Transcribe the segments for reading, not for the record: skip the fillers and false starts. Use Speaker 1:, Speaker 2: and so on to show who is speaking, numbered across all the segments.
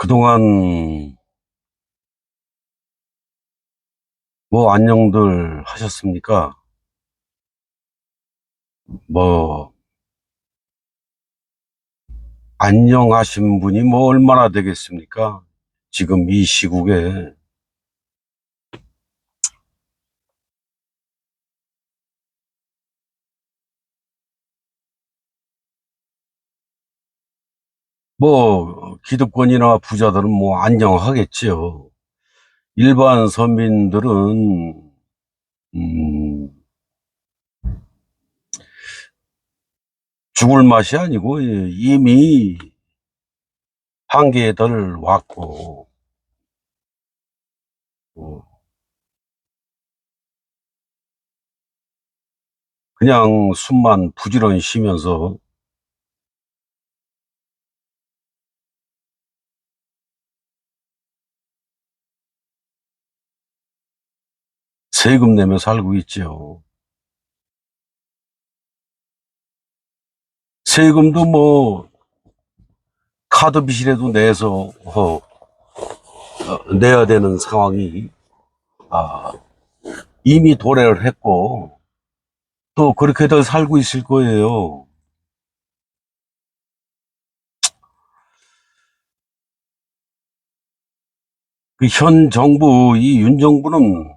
Speaker 1: 그동안 뭐 안녕들 하셨습니까? 뭐 안녕하신 분이 뭐 얼마나 되겠습니까? 지금 이 시국에 뭐 기득권이나 부자들은 뭐 안녕하겠지요. 일반 서민들은 음, 죽을 맛이 아니고 이미 한계들 왔고 어, 그냥 숨만 부지런히 쉬면서 세금 내며 살고 있죠. 세금도 뭐 카드 빚이라도 내서 내야 되는 상황이 아, 이미 도래를 했고 또 그렇게들 살고 있을 거예요. 그 현 정부 이 윤 정부는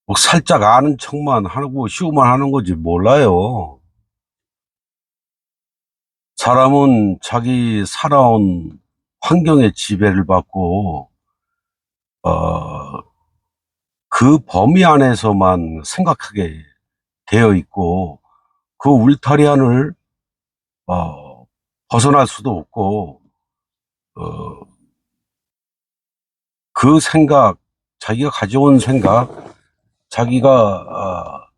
Speaker 1: 뭐 살짝 아는 척만 하고 쇼만 하는 거지 몰라요. 사람은 자기 살아온 환경의 지배를 받고 어, 그 범위 안에서만 생각하게 되어 있고 그 울타리 안을 벗어날 수도 없고 어, 그 생각, 자기가 가져온 생각, 자기가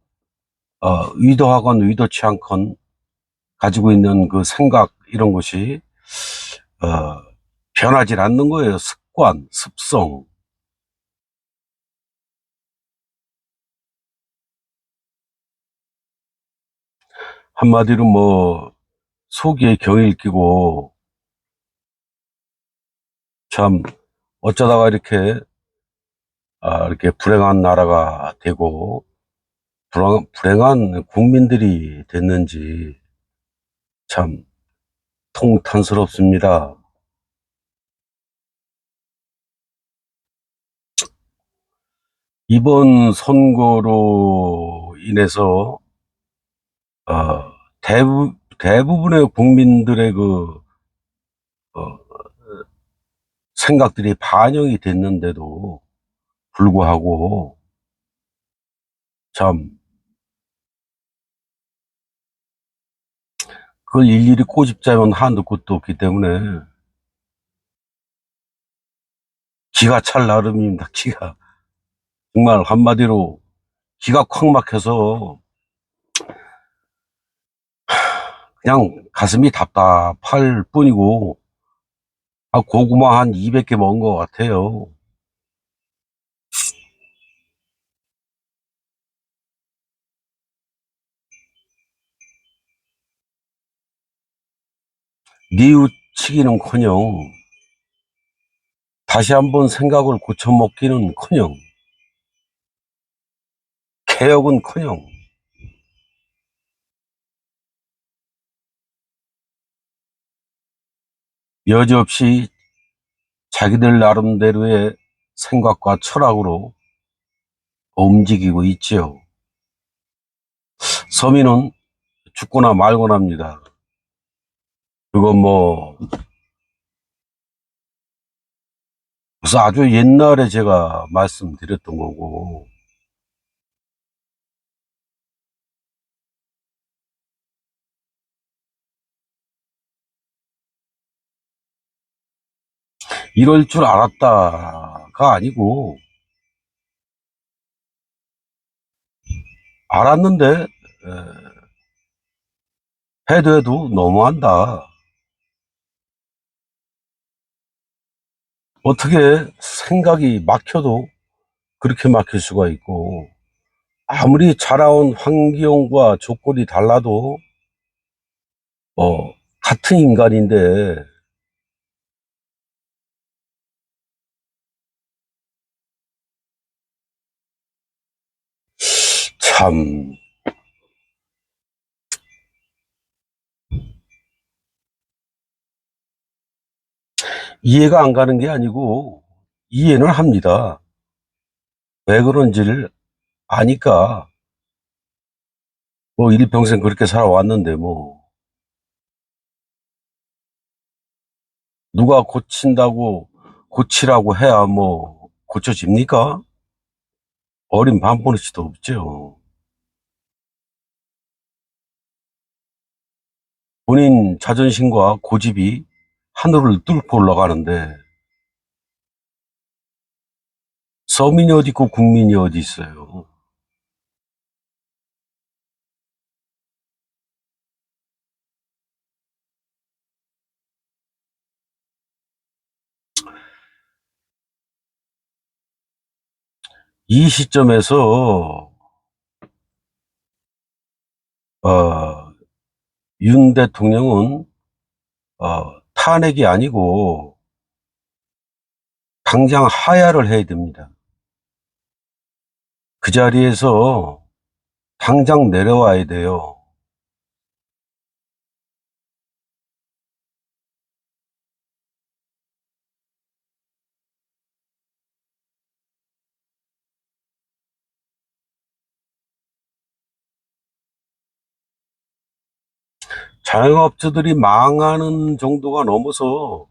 Speaker 1: 의도하건 의도치 않건 가지고 있는 그 생각 이런 것이 어, 변하질 않는 거예요. 습관, 습성. 한마디로 뭐 속에 경일 끼고 참 어쩌다가 이렇게 불행한 나라가 되고 불행한 국민들이 됐는지 참 통탄스럽습니다. 이번 선거로 인해서 대부분의 국민들의 어, 생각들이 반영이 됐는데도 불구하고 참 그걸 일일이 꼬집자면 한도 끝도 없기 때문에 기가 찰 나름입니다. 기가 정말 한마디로 기가 콱 막혀서 그냥 가슴이 답답할 뿐이고 고구마 한 200개 먹은 것 같아요. 뉘우치기는커녕 다시 한번 생각을 고쳐먹기는커녕 개혁은커녕 여지없이 자기들 나름대로의 생각과 철학으로 움직이고 있지요. 서민은 죽거나 말거나입니다. 그건 뭐 무슨 아주 옛날에 제가 말씀드렸던 거고 이럴 줄 알았다가 아니고 알았는데 해도 너무한다. 어떻게 생각이 막혀도 그렇게 막힐 수가 있고 아무리 자라온 환경과 조건이 달라도 같은 인간인데 참, 이해가 안 가는 게 아니고, 이해는 합니다. 왜 그런지를 아니까, 뭐, 일평생 그렇게 살아왔는데, 뭐, 누가 고친다고, 고치라고 해야 뭐, 고쳐집니까? 어린 반버릇이도 없죠. 본인 자존심과 고집이 하늘을 뚫고 올라가는데, 서민이 어디 있고 국민이 어디 있어요. 이 시점에서, 어, 윤 대통령은, 탄핵이 아니고, 당장 하야를 해야 됩니다. 그 자리에서 당장 내려와야 돼요. 자영업자들이 망하는 정도가 넘어서,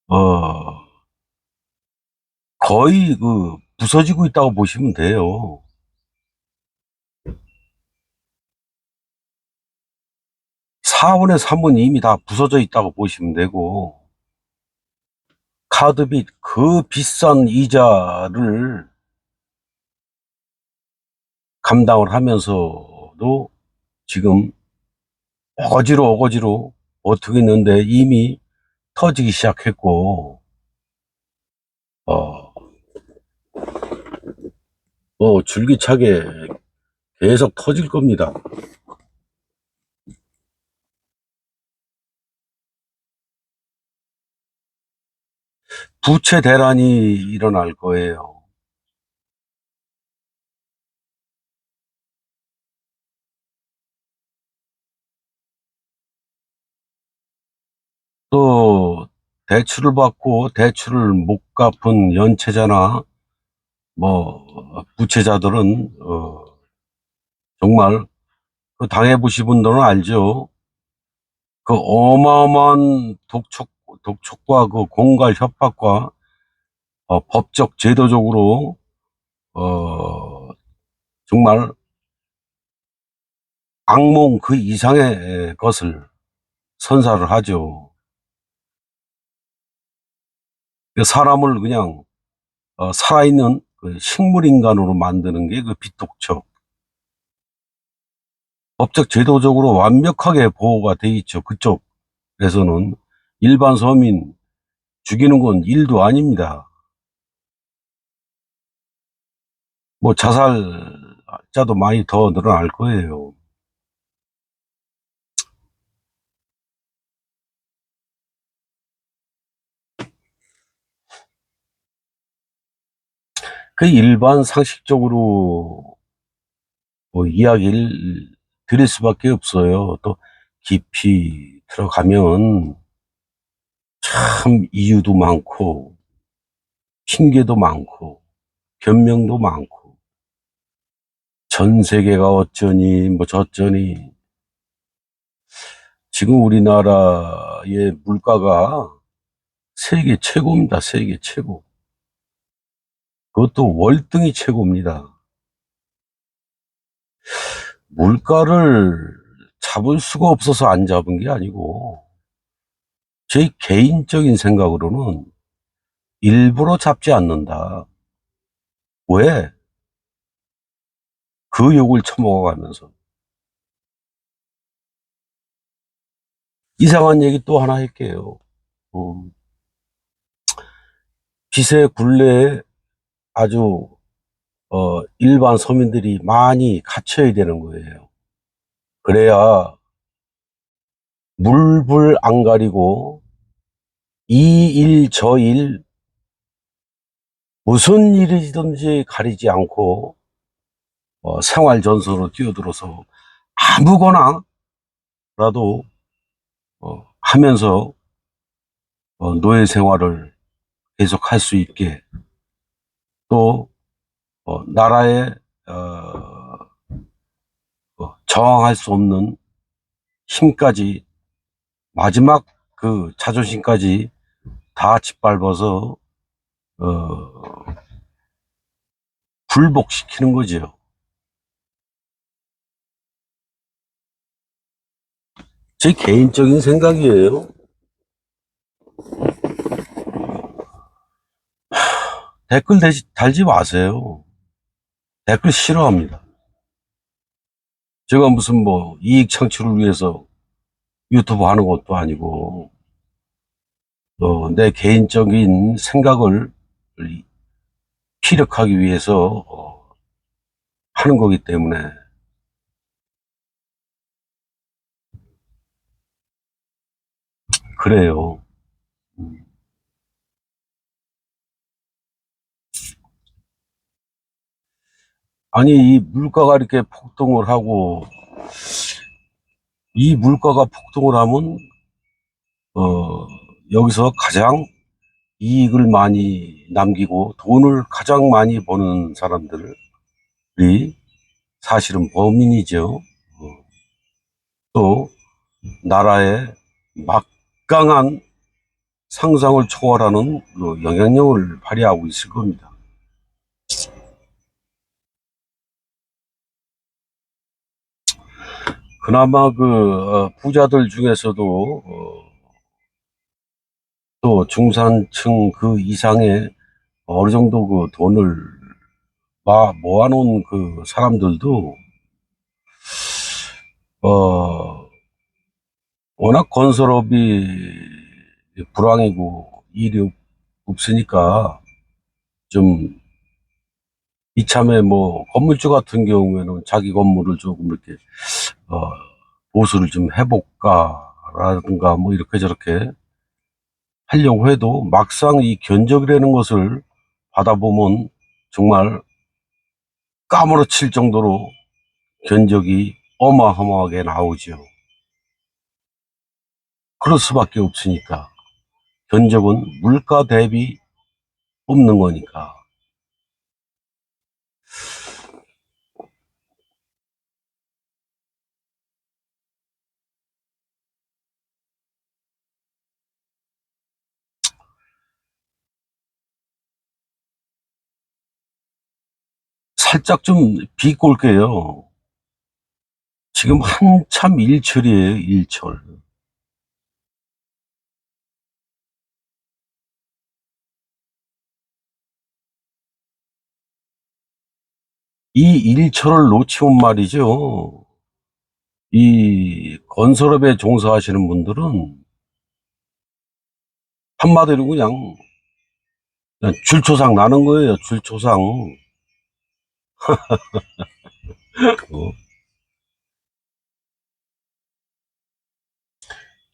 Speaker 1: 어, 거의 부서지고 있다고 보시면 돼요. 4분의 3은 이미 다 부서져 있다고 보시면 되고, 카드빚 그 비싼 이자를 감당을 하면서도 지금 어거지로 버티고 있는데 이미 터지기 시작했고, 어, 줄기차게 계속 터질 겁니다. 부채 대란이 일어날 거예요. 또 대출을 받고 대출을 못 갚은 연체자나 뭐 부채자들은 정말 그 당해보신 분들은 알죠. 그 어마어마한 독촉과 그 공갈 협박과 법적 제도적으로 어 정말 악몽 그 이상의 것을 선사를 하죠. 그 사람을 그냥 살아있는 그 식물인간으로 만드는 게 그 빚독촉. 법적 제도적으로 완벽하게 보호가 돼 있죠. 그쪽에서는 일반 서민 죽이는 건 일도 아닙니다. 뭐 자살자도 많이 더 늘어날 거예요. 그 일반 상식적으로 이야기를 드릴 수밖에 없어요. 또 깊이 들어가면 참 이유도 많고 핑계도 많고 변명도 많고 전 세계가 어쩌니 뭐 저쩌니. 지금 우리나라의 물가가 세계 최고입니다. 세계 최고. 그것도 월등히 최고입니다. 물가를 잡을 수가 없어서 안 잡은 게 아니고 제 개인적인 생각으로는 일부러 잡지 않는다. 왜? 그 욕을 처먹어가면서. 이상한 얘기 또 하나 할게요. 음, 빚의 굴레에 아주 일반 서민들이 많이 갇혀야 되는 거예요. 그래야 물불 안 가리고 이 일 저 일 무슨 일이든지 가리지 않고 생활 전선으로 뛰어들어서 아무거나라도 하면서 노예 생활을 계속할 수 있게, 또 나라에 저항할 수 없는 힘까지, 마지막 그 자존심까지 다 짓밟아서 굴복시키는 거죠. 제 개인적인 생각이에요. 댓글 달지 마세요. 댓글 싫어합니다. 제가 무슨 뭐 이익 창출을 위해서 유튜브 하는 것도 아니고, 내 개인적인 생각을 피력하기 위해서 하는 거기 때문에. 그래요. 아니, 이 물가가 이렇게 폭등을 하고, 이 물가가 폭등을 하면 여기서 가장 이익을 많이 남기고 돈을 가장 많이 버는 사람들이 사실은 범인이죠. 또 나라의 막강한 상상을 초월하는 그 영향력을 발휘하고 있을 겁니다. 그나마 그 부자들 중에서도 또 중산층 그 이상의 어느 정도 그 돈을 모아놓은 그 사람들도 어 워낙 건설업이 불황이고 일이 없으니까, 좀 이참에 뭐 건물주 같은 경우에는 자기 건물을 조금 이렇게 어 보수를 좀 해볼까라든가 뭐 이렇게 저렇게 하려고 해도, 막상 이 견적이라는 것을 받아보면 정말 까무러칠 정도로 견적이 어마어마하게 나오죠. 그럴 수밖에 없으니까. 견적은 물가 대비 뽑는 거니까. 살짝 좀 비꼴게요. 지금 한참 일철이에요, 일철. 이 일철을 놓치면 말이죠, 이 건설업에 종사하시는 분들은 한마디로 그냥 줄초상 나는 거예요, 줄초상. 어,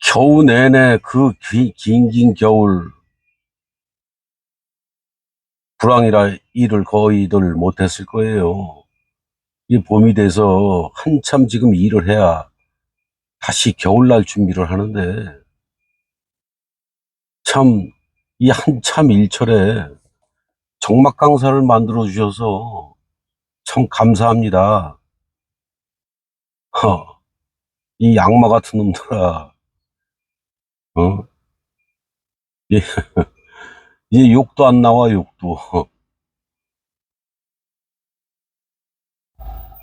Speaker 1: 겨우 내내 그 긴 겨울 불황이라 일을 거의들 못했을 거예요. 이 봄이 돼서 한참 지금 일을 해야 다시 겨울날 준비를 하는데, 참 이 한참 일철에 정막 강사를 만들어 주셔서 참 감사합니다. 이 악마 같은 놈들아. 어? 이- 이제 욕도 안 나와, 욕도.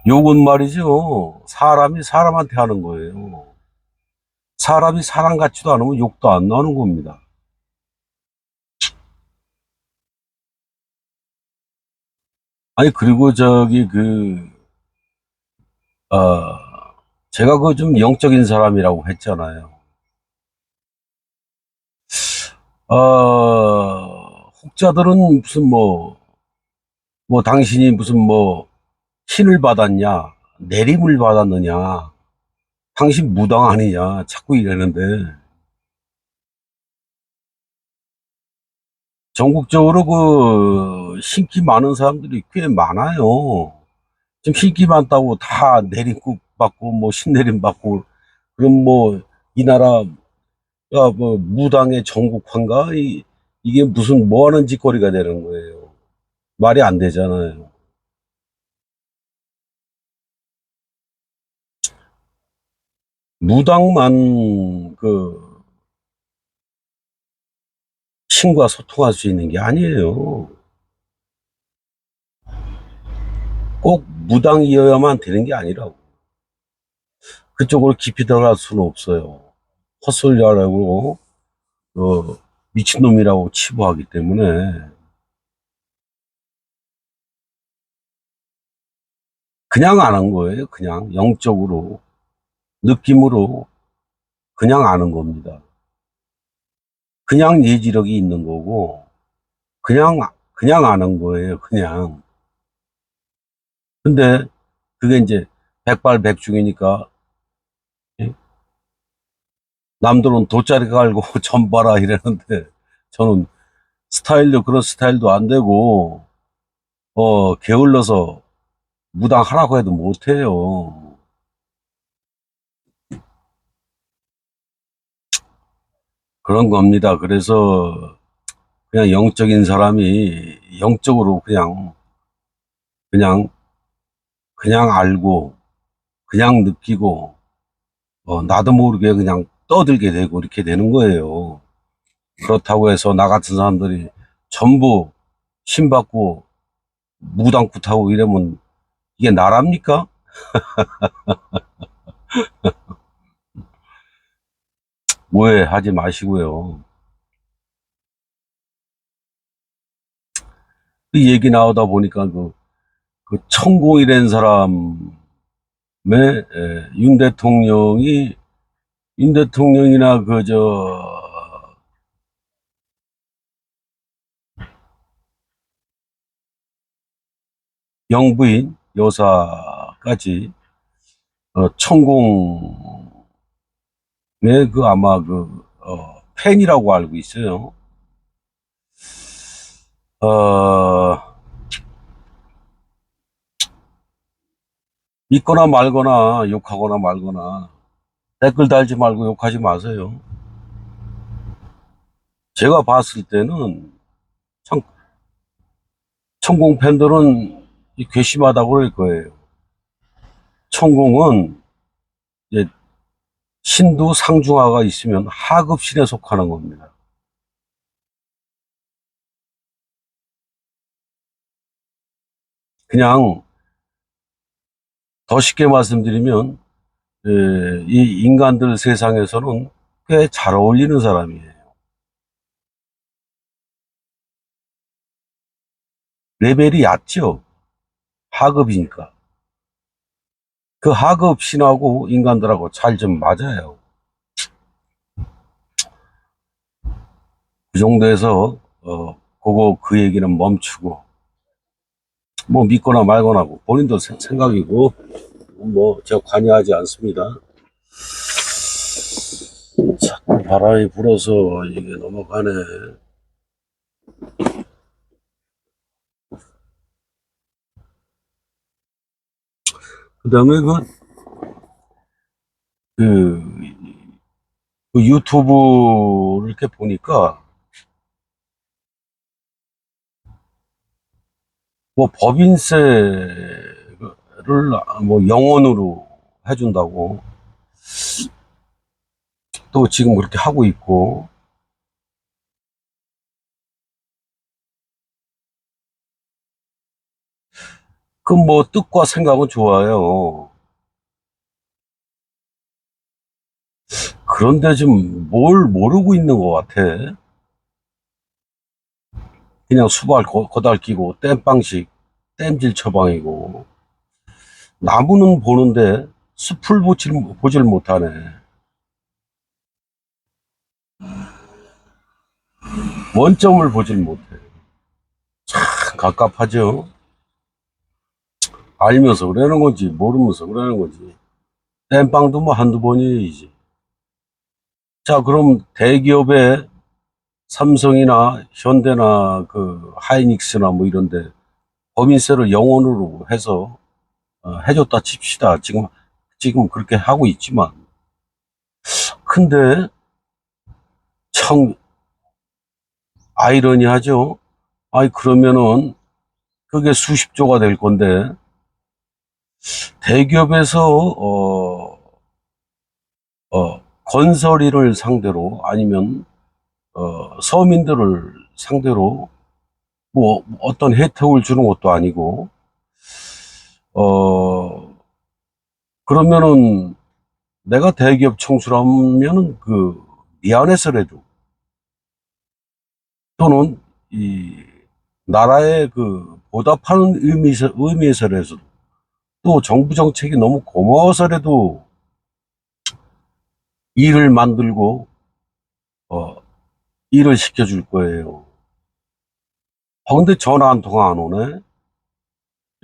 Speaker 1: 욕은 말이죠, 사람이 사람한테 하는 거예요. 사람이 사람 같지도 않으면 욕도 안 나오는 겁니다. 아니, 그리고 어, 제가 그 좀 영적인 사람이라고 했잖아요. 혹자들은 무슨 당신이 무슨 신을 받았냐, 내림을 받았느냐, 당신 무당 아니냐, 자꾸 이러는데, 전국적으로 그 신기 많은 사람들이 꽤 많아요. 좀 인기 많다고 다 내림국 받고 뭐 신내림 받고 그럼 뭐 이 나라 뭐 무당의 전국화인가 이게 무슨 뭐 하는 짓거리가 되는 거예요. 말이 안 되잖아요. 무당만 그 신과 소통할 수 있는 게 아니에요. 꼭 무당이어야만 되는 게 아니라고. 그쪽으로 깊이 들어갈 수는 없어요. 헛소리하라고 미친놈이라고 치부하기 때문에 그냥 아는 거예요. 그냥 영적으로 느낌으로 그냥 아는 겁니다. 그냥 예지력이 있는 거고 그냥 아는 거예요. 그냥. 근데 그게 이제 백발백중이니까 예? 남들은 돗자리 깔고 전 봐라 이러는데 저는 스타일도 그런 스타일도 안 되고 게을러서 무당 하라고 해도 못해요. 그런 겁니다. 그래서 그냥 영적인 사람이 영적으로 그냥 그냥 알고 그냥 느끼고 나도 모르게 그냥 떠들게 되고 이렇게 되는 거예요. 그렇다고 해서 나 같은 사람들이 전부 신받고 무당굿하고 이러면 이게 나랍니까? 오해하지 마시고요. 그 얘기 나오다 보니까 그 천공이라는 사람의 윤 대통령이나 영부인 여사까지 천공의 아마 팬이라고 알고 있어요. 어, 믿거나 말거나 욕하거나 말거나 댓글 달지 말고 욕하지 마세요. 제가 봤을 때는 참 천공 팬들은 괘씸하다고 그럴 거예요. 천공은 이제 신두 상중하가 있으면 하급신에 속하는 겁니다. 그냥 더 쉽게 말씀드리면 이 인간들 세상에서는 꽤 잘 어울리는 사람이에요. 레벨이 얕죠. 하급이니까. 그 하급 신하고 인간들하고 잘 좀 맞아요. 그 정도에서 그 얘기는 멈추고 뭐 믿거나 말거나 하고 본인도 생각이고 뭐 제가 관여하지 않습니다. 자꾸 바람이 불어서 이게 넘어가네. 그 다음에 그, 그 유튜브를 이렇게 보니까 뭐 법인세를 뭐 영원으로 해준다고 또 지금 그렇게 하고 있고 그 뭐 뜻과 생각은 좋아요. 그런데 좀 뭘 모르고 있는 것 같아. 그냥 수발 거달끼고 땜빵식 땜질 처방이고 나무는 보는데 숲을 보질 못하네. 원점을 보질 못해. 참 갑갑하죠. 알면서 그러는 건지 모르면서 그러는 건지 땜빵도 뭐 한두 번이지. 자 그럼 대기업의 삼성이나 현대나 그 하이닉스나 뭐 이런데 법인세를 영원으로 해서 해줬다 칩시다. 지금 그렇게 하고 있지만. 근데 참 아이러니하죠. 아이, 그러면은 그게 수십조가 될 건데, 대기업에서, 건설일을 상대로 아니면, 서민들을 상대로 뭐 어떤 혜택을 주는 것도 아니고, 어, 그러면은 내가 대기업 청수라면은 미안해서라도 또는 이 나라에 보답하는 의미에서라도 또 정부 정책이 너무 고마워서라도 일을 만들고, 어, 일을 시켜줄 거예요. 근데 전화 한 통화 안 오네?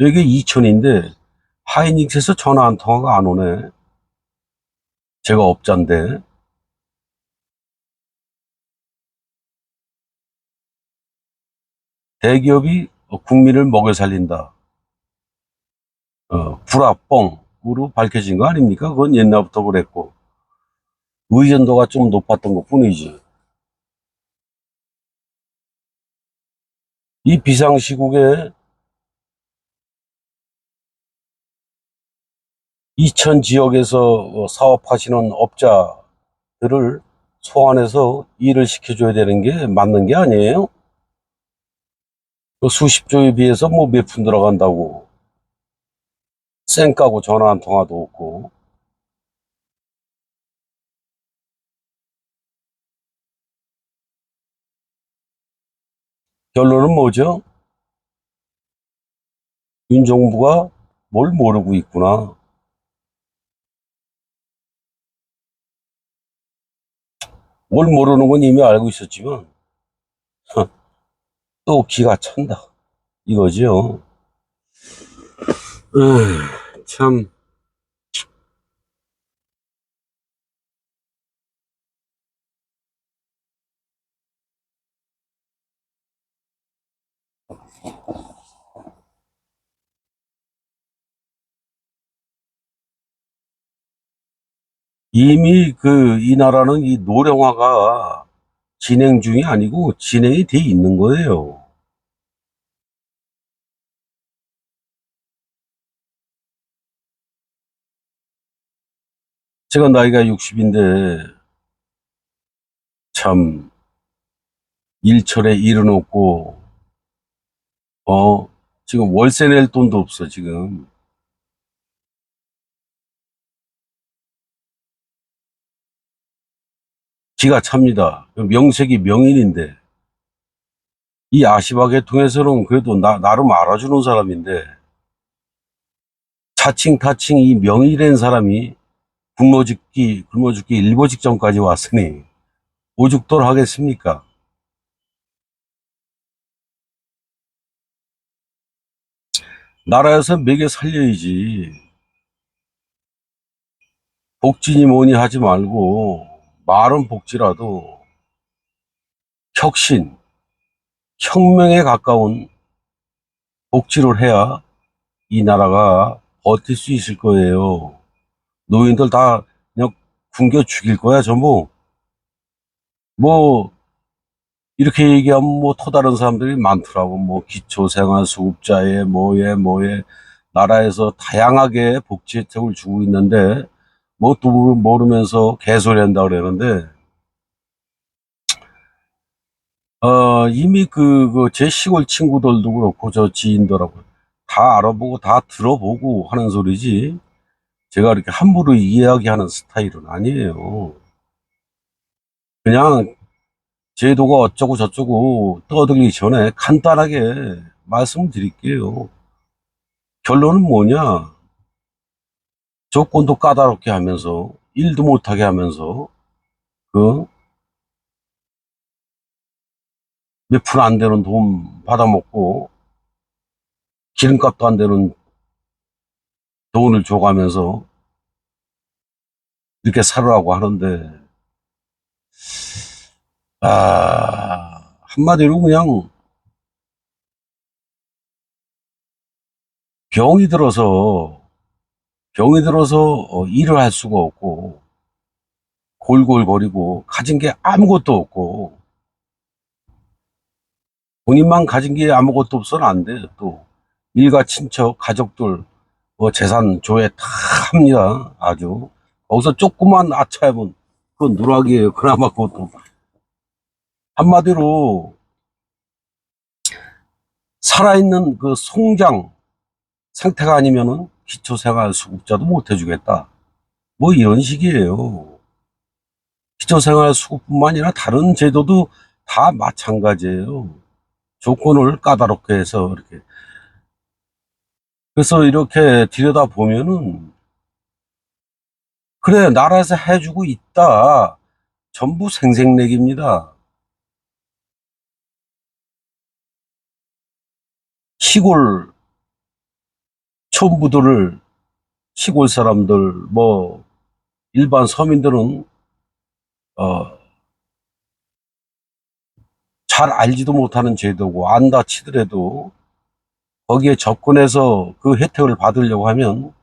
Speaker 1: 여기 이천인데 하이닉스에서 전화 한 통화가 안 오네? 제가 업자인데. 대기업이 국민을 먹여 살린다. 불합뻥으로 밝혀진 거 아닙니까? 그건 옛날부터 그랬고. 의존도가 좀 높았던 것 뿐이지. 이 비상시국에 이천 지역에서 사업하시는 업자들을 소환해서 일을 시켜줘야 되는 게 맞는 게 아니에요? 수십조에 비해서 뭐 몇 푼 들어간다고. 쌩까고 전화 한 통화도 없고. 결론은 뭐죠? 윤 정부가 뭘 모르고 있구나. 뭘 모르는 건 이미 알고 있었지만, 또 기가 찬다. 이거죠. 참, 이미 이 나라는 이 노령화가 진행 중이 아니고 진행이 돼 있는 거예요. 제가 나이가 60인데, 참, 일철에 일은 없고, 어, 지금 월세 낼 돈도 없어, 지금. 기가 찹니다. 명색이 명인인데, 이 아시바 계통에서는 그래도 나름 알아주는 사람인데, 자칭 타칭 이 명의된 사람이 굶어 죽기 일보 직전까지 왔으니, 오죽돌 하겠습니까? 나라에서 먹여 살려야지. 복지니 뭐니 하지 말고, 말은 복지라도, 혁신, 혁명에 가까운 복지를 해야 이 나라가 버틸 수 있을 거예요. 노인들 다 그냥 굶겨 죽일 거야, 전부. 뭐, 이렇게 얘기하면 뭐 또 다른 사람들이 많더라고. 뭐 기초생활수급자에 뭐에 나라에서 다양하게 복지 혜택을 주고 있는데 뭐 또 모르면서 개소리 한다 그러는데, 이미 제 시골 친구들도 그렇고 저 지인들하고 다 알아보고 다 들어보고 하는 소리지, 제가 이렇게 함부로 이야기하는 스타일은 아니에요. 그냥 제도가 어쩌고 저쩌고 떠들기 전에 간단하게 말씀드릴게요. 결론은 뭐냐? 조건도 까다롭게 하면서, 일도 못하게 하면서, 그, 몇 푼 안 되는 돈 받아먹고, 기름값도 안 되는 돈을 줘가면서, 이렇게 살으라고 하는데, 한마디로 그냥 병이 들어서 병이 들어서 일을 할 수가 없고 골골거리고 가진 게 아무것도 없고 본인만 가진 게 아무것도 없어는 안 돼. 또 일가 친척 가족들 재산 조회 다 합니다. 아주 거기서 조그만 아차하면 그건 누락이에요. 그나마 그것도 한마디로 살아있는 그 송장 상태가 아니면은 기초생활수급자도 못 해주겠다. 뭐 이런 식이에요. 기초생활수급뿐만 아니라 다른 제도도 다 마찬가지예요. 조건을 까다롭게 해서 이렇게. 그래서 이렇게 들여다 보면은 그래 나라에서 해주고 있다. 전부 생색내기입니다. 시골 촌부들을 시골 사람들 뭐 일반 서민들은 어, 잘 알지도 못하는 제도고 안다 치더라도 거기에 접근해서 그 혜택을 받으려고 하면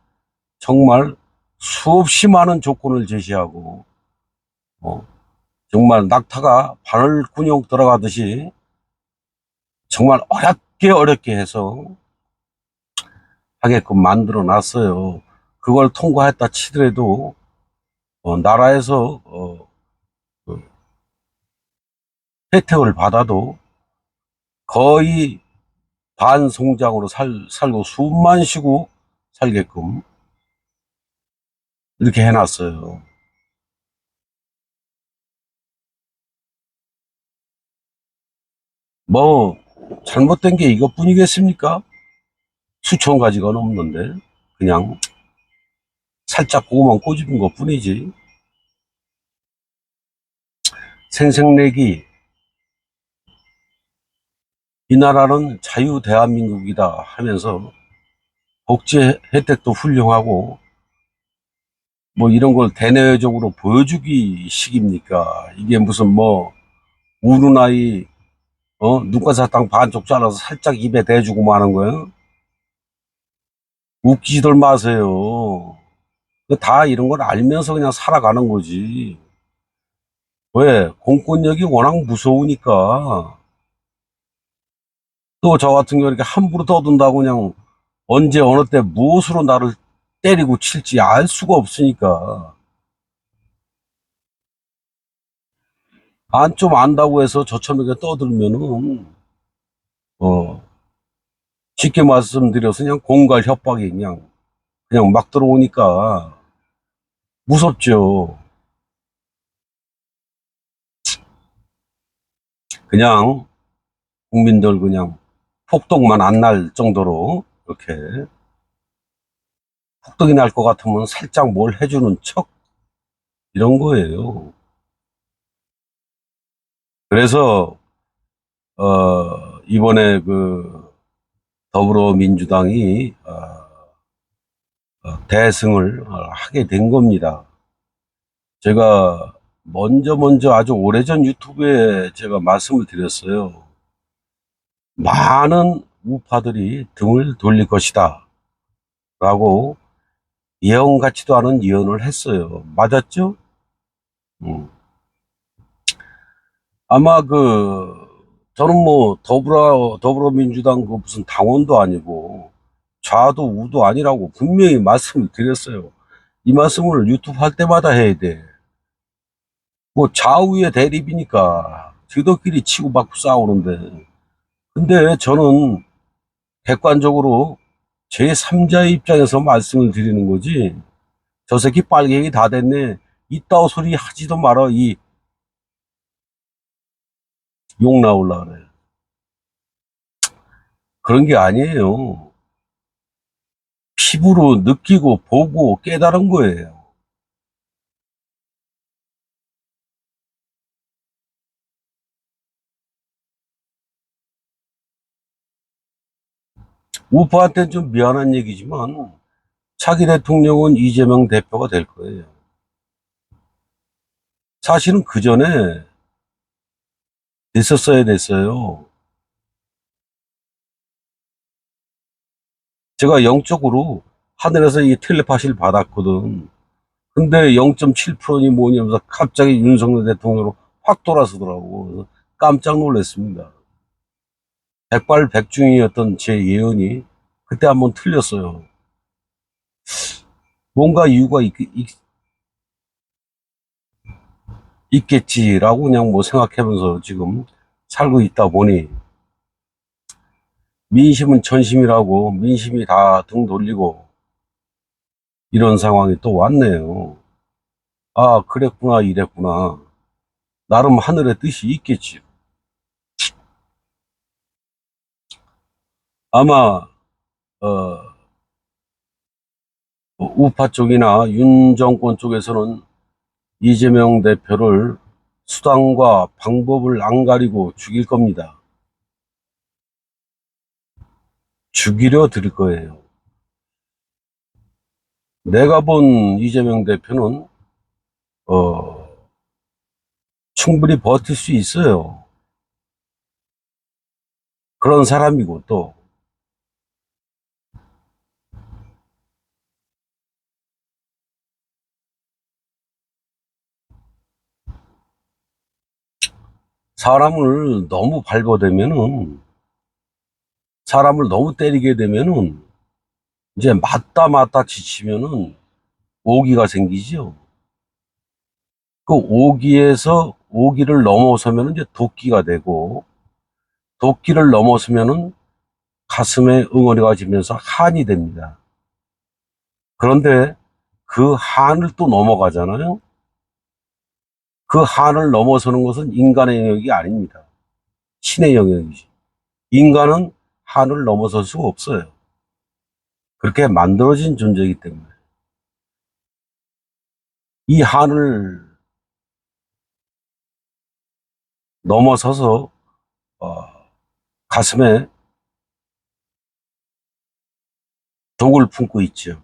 Speaker 1: 정말 수없이 많은 조건을 제시하고 어, 정말 낙타가 바늘구멍 들어가듯이 정말 어렵게 해서 하게끔 만들어 놨어요. 그걸 통과했다 치더라도 나라에서 그 혜택을 받아도 거의 반송장으로 살고 숨만 쉬고 살게끔 이렇게 해놨어요. 뭐 잘못된 게 이것뿐이겠습니까? 수천 가지가 넘는데 그냥 살짝 그거만 꼬집은 것뿐이지. 생색내기 이 나라는 자유 대한민국이다 하면서 복지 혜택도 훌륭하고 뭐 이런 걸 대내적으로 보여주기 식입니까? 이게 무슨 뭐 우는 아이 눈가사탕 반쪽 잘라서 살짝 입에 대주고 마는 거예요? 웃기지들 마세요. 다 이런 걸 알면서 그냥 살아가는 거지. 왜? 공권력이 워낙 무서우니까. 또 저 같은 경우 이렇게 함부로 떠든다고 그냥 언제 어느 때 무엇으로 나를 때리고 칠지 알 수가 없으니까. 좀 안다고 해서 저처럼 이렇게 떠들면은, 어, 쉽게 말씀드려서 그냥 공갈 협박이 그냥 막 들어오니까 무섭죠. 그냥 국민들 그냥 폭동만 안 날 정도로 이렇게 폭동이 날 것 같으면 살짝 뭘 해주는 척 이런 거예요. 그래서 이번에 그 더불어민주당이 대승을 하게 된 겁니다. 제가 먼저 아주 오래전 유튜브에 제가 말씀을 드렸어요. 많은 우파들이 등을 돌릴 것이다 라고 예언 같지도 않은 예언을 했어요. 맞았죠? 음. 아마 저는 뭐 더불어민주당 그 무슨 당원도 아니고 좌도 우도 아니라고 분명히 말씀을 드렸어요. 이 말씀을 유튜브 할 때마다 해야 돼. 뭐 좌우의 대립이니까 지들끼리 치고받고 싸우는데. 근데 저는 객관적으로 제3자의 입장에서 말씀을 드리는 거지. 저 새끼 빨갱이 다 됐네. 이따오 소리 하지도 말아. 이 욕 나올라 그래. 그런 게 아니에요. 피부로 느끼고 보고 깨달은 거예요. 우파한테는 좀 미안한 얘기지만 차기 대통령은 이재명 대표가 될 거예요. 사실은 그 전에 됐었어야 됐어요. 제가 영적으로 하늘에서 이 텔레파시를 받았거든. 근데 0.7%니 뭐냐면서 갑자기 윤석열 대통령으로 확 돌아서더라고. 그래서 깜짝 놀랐습니다. 백발백중이었던 제 예언이 그때 한번 틀렸어요. 뭔가 이유가 있겠지라고 그냥 뭐 생각하면서 지금 살고 있다 보니 민심은 천심이라고 민심이 다 등 돌리고 이런 상황이 또 왔네요. 아, 그랬구나, 이랬구나. 나름 하늘의 뜻이 있겠지. 아마, 어, 우파 쪽이나 윤 정권 쪽에서는 이재명 대표를 수단과 방법을 안 가리고 죽일 겁니다. 죽이려 들 거예요. 내가 본 이재명 대표는, 어, 충분히 버틸 수 있어요. 그런 사람이고 또, 사람을 너무 밟아대면은, 사람을 너무 때리게 되면은, 이제 맞다 지치면은 오기가 생기죠. 그 오기에서 오기를 넘어서면 이제 도끼가 되고 도끼를 넘어서면은 가슴에 응어리가 지면서 한이 됩니다. 그런데 그 한을 또 넘어가잖아요. 그 한을 넘어서는 것은 인간의 영역이 아닙니다. 신의 영역이지. 인간은 한을 넘어설 수가 없어요. 그렇게 만들어진 존재이기 때문에 이 한을 넘어서서 어, 가슴에 독을 품고 있죠.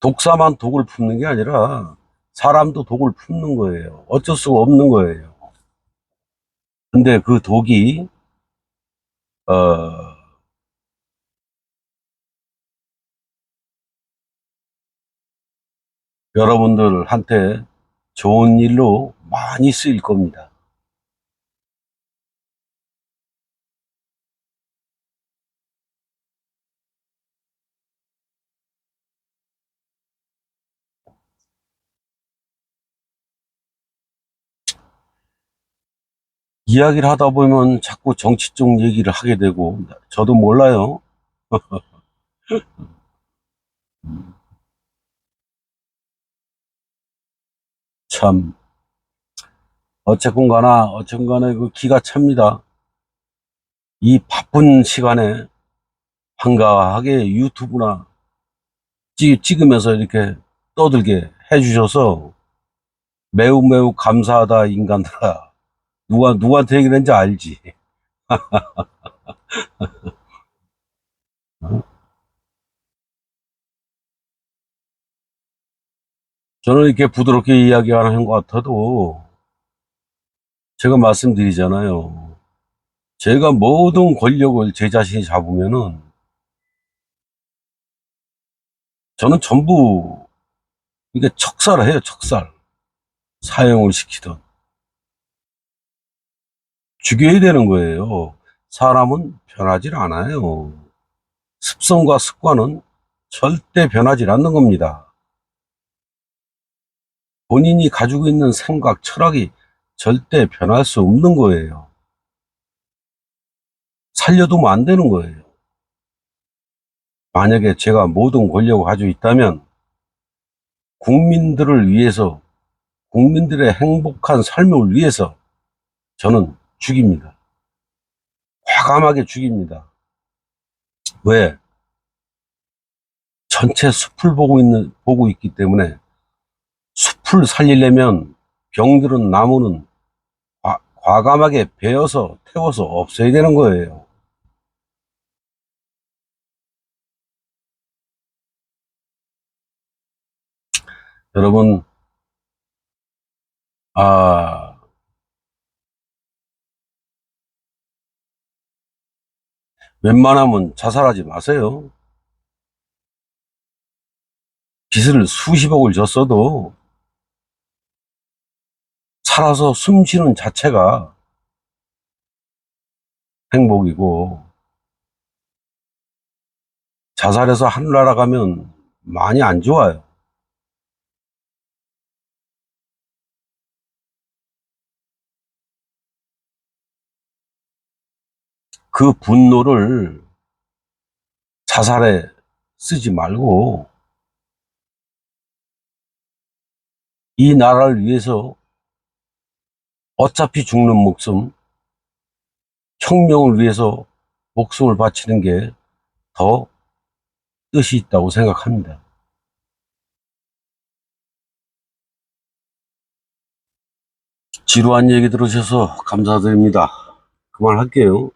Speaker 1: 독사만 독을 품는 게 아니라 사람도 독을 품는 거예요. 어쩔 수가 없는 거예요. 근데 그 독이 어, 여러분들한테 좋은 일로 많이 쓰일 겁니다. 이야기를 하다 보면 자꾸 정치 쪽 얘기를 하게 되고 저도 몰라요. 참 어쨌건 간에 그 기가 찹니다. 이 바쁜 시간에 한가하게 유튜브나 찍으면서 이렇게 떠들게 해주셔서 매우 감사하다 인간들아. 누구한테 얘기를 했는지 알지. 어? 저는 이렇게 부드럽게 이야기하는 것 같아도 제가 말씀드리잖아요. 제가 모든 권력을 제 자신이 잡으면은 저는 전부 이게 척살을 해요, 척살. 사형을 시키든 죽여야 되는 거예요. 사람은 변하질 않아요. 습성과 습관은 절대 변하지 않는 겁니다. 본인이 가지고 있는 생각, 철학이 절대 변할 수 없는 거예요. 살려두면 안 되는 거예요. 만약에 제가 모든 권력을 가지고 있다면 국민들을 위해서, 국민들의 행복한 삶을 위해서 저는 죽입니다. 과감하게 죽입니다. 왜? 전체 숲을 보고 있기 때문에 숲을 살리려면 병들은 나무는 과감하게 베어서 태워서 없애야 되는 거예요. 여러분, 아, 웬만하면 자살하지 마세요. 빚을 수십억을 졌어도 살아서 숨 쉬는 자체가 행복이고, 자살해서 하늘나라 가면 많이 안 좋아요. 그 분노를 자살에 쓰지 말고 이 나라를 위해서 어차피 죽는 목숨, 혁명을 위해서 목숨을 바치는 게 더 뜻이 있다고 생각합니다. 지루한 얘기 들으셔서 감사드립니다. 그만할게요.